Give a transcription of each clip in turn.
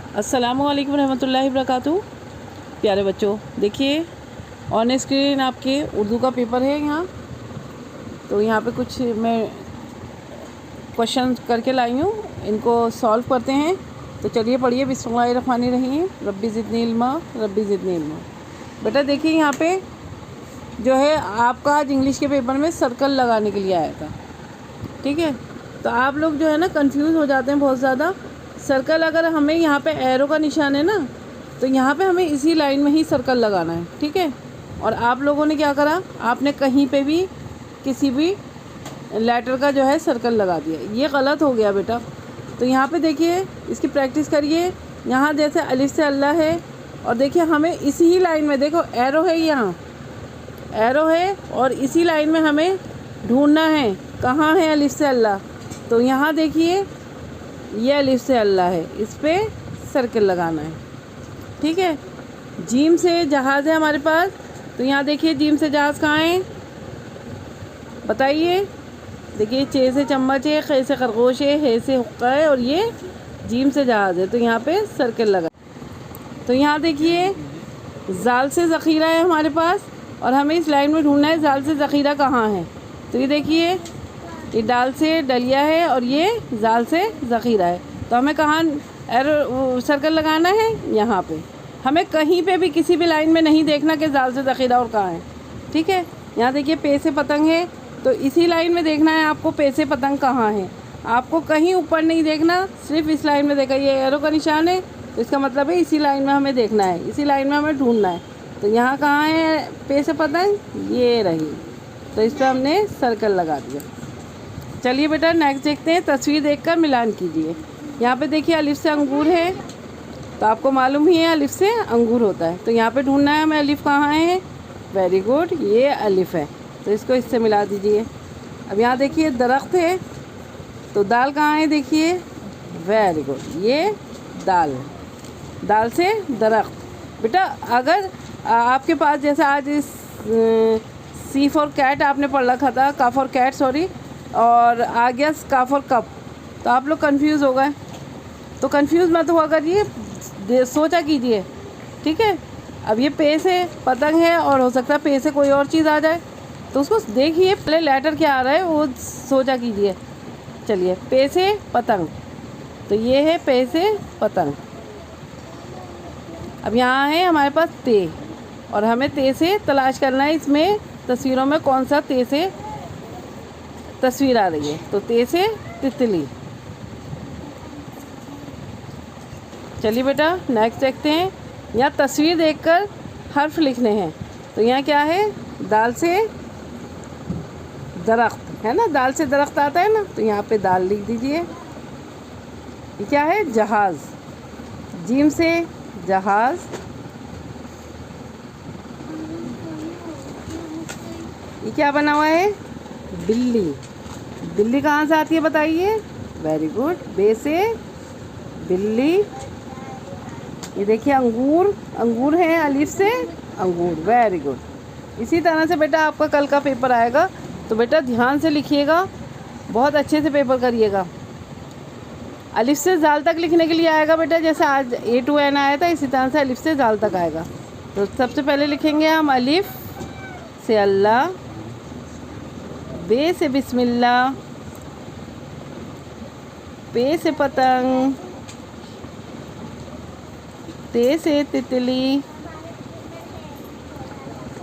अस्सलामुअलैकुम रहमतुल्लाहि वबरकातुहू। प्यारे बच्चों, देखिए ऑन स्क्रीन आपके उर्दू का पेपर है यहाँ। तो यहाँ पे कुछ मैं क्वेश्चन करके लाई हूँ, इनको सॉल्व करते हैं। तो चलिए पढ़िए। बिस्मिल्लाहिर्रहमानिर्रहीम। रब्बी ज़िदनी इल्मा, रब्बी ज़िदनी इल्मा। बेटा देखिए यहाँ पे जो है आपका आज इंग्लिश के पेपर में सर्कल लगाने के लिए आया था, ठीक है। तो आप लोग जो है ना कंफ्यूज हो जाते हैं बहुत ज़्यादा। सर्कल अगर हमें यहाँ पे एरो का निशान है ना, तो यहाँ पे हमें इसी लाइन में ही सर्कल लगाना है, ठीक है। और आप लोगों ने क्या करा, आपने कहीं पे भी किसी भी लेटर का जो है सर्कल लगा दिया, ये गलत हो गया बेटा। तो यहाँ पे देखिए, इसकी प्रैक्टिस करिए। यहाँ जैसे अलिफ से अल्लाह है, और देखिए हमें इसी ही लाइन में, देखो एरो है, यहाँ एरो है, और इसी लाइन में हमें ढूंढना है कहाँ है अलिफ से अल्लाह। तो यहाँ देखिए ये अलिफ से अल्लाह है, इस पर सर्कल लगाना है, ठीक है। जीम से जहाज़ है हमारे पास, तो यहाँ देखिए जीम से जहाज़ कहाँ है बताइए। देखिए चे से चम्मच है, खे से खरगोश है से हुक्का है, और ये जीम से जहाज़ है, तो यहाँ पे सर्कल लगा। तो यहाँ देखिए जाल से ज़ख़ीरा है हमारे पास, और हमें इस लाइन में ढूंढना है जाल से ज़ख़ीरा कहाँ है। तो ये देखिए ये डाल से डलिया है, और ये जाल से ज़ख़ीरा है। तो हमें कहाँ एरो सर्कल लगाना है, यहाँ पे। हमें कहीं पे भी किसी भी लाइन में नहीं देखना कि जाल से ज़ख़ीरा और कहाँ है, ठीक है। यहाँ देखिए पे से पतंग है, तो इसी लाइन में देखना है आपको पे से पतंग कहाँ है। आपको कहीं ऊपर नहीं देखना, सिर्फ इस लाइन में देखा। ये एरो का निशान है, तो इसका मतलब है इसी लाइन में हमें देखना है, इसी लाइन में हमें ढूंढना है। तो यहाँ कहाँ है पे से पतंग, ये रही। तो इस पर हमने सर्कल लगा दिया। चलिए बेटा नेक्स्ट देखते हैं। तस्वीर देखकर मिलान कीजिए। यहाँ पे देखिए अलिफ से अंगूर है, तो आपको मालूम ही है अलिफ से अंगूर होता है। तो यहाँ पे ढूंढना है हमें अलिफ कहाँ है। वेरी गुड, ये अलिफ है, तो इसको इससे मिला दीजिए। अब यहाँ देखिए दरख्त है, तो दाल कहाँ है देखिए। वेरी गुड, ये दाल है, दाल से दरख्त। बेटा अगर आपके पास जैसे आज इस सी फॉर कैट आपने पढ़ रखा था, का फॉर कैट सॉरी, और आ गया का फॉर कप, तो आप लोग कंफ्यूज हो गए। तो कंफ्यूज मत हुआ करिए, सोचा कीजिए, ठीक है। अब ये पे से पतंग है, और हो सकता है पे से कोई और चीज़ आ जाए, तो उसको देखिए पहले लेटर क्या आ रहा है वो सोचा कीजिए। चलिए पे से पतंग, तो ये है पे से पतंग। अब यहाँ है हमारे पास ते, और हमें ते से तलाश करना है इसमें तस्वीरों में कौन सा ते से तस्वीर आ रही है। तो ते से तितली। चलिए बेटा नेक्स्ट देखते हैं। यहाँ तस्वीर देखकर हर्फ लिखने हैं। तो यहाँ क्या है, दाल से दरख्त है ना, दाल से दरख्त आता है ना, तो यहाँ पे दाल लिख दीजिए। ये क्या है, जहाज़। जीम से जहाज़। ये क्या बना हुआ है, बिल्ली। बिल्ली कहाँ से आती है बताइए। वेरी गुड, बे से बिल्ली। ये देखिए अंगूर, अंगूर है अलिफ से अंगूर। Very good. इसी तरह से बेटा आपका कल का पेपर आएगा, तो बेटा ध्यान से लिखिएगा, बहुत अच्छे से पेपर करिएगा। अलिफ से जाल तक लिखने के लिए आएगा बेटा, जैसे आज A to N आया था, इसी तरह से अलिफ से जाल तक आएगा। तो सबसे पहले लिखेंगे हम अलिफ से अल्लाह, बे से बिस्मिल्लाह, पे से पतंग, ते से तितली,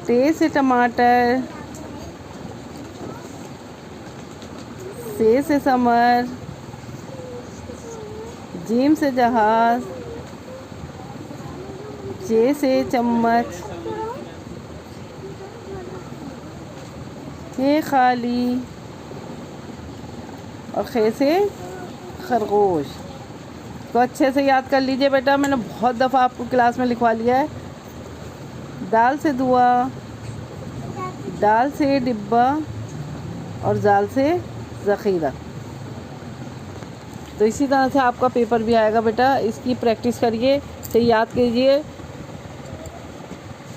टे से टमाटर, से समर, जीम से जहाज़, चे से चम्मच, खे खाली, और खे से खरगोश। तो अच्छे से याद कर लीजिए बेटा, मैंने बहुत दफ़ा आपको क्लास में लिखवा लिया है। दाल से दुआ, दाल से डिब्बा, और जाल से ज़ख़ीरा। तो इसी तरह से आपका पेपर भी आएगा बेटा। इसकी प्रैक्टिस करिए, तो याद कीजिए,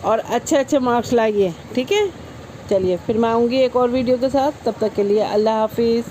और अच्छे अच्छे मार्क्स लाइए, ठीक है। चलिए फिर मैं आऊँगी एक और वीडियो के साथ, तब तक के लिए अल्लाह हाफिज़।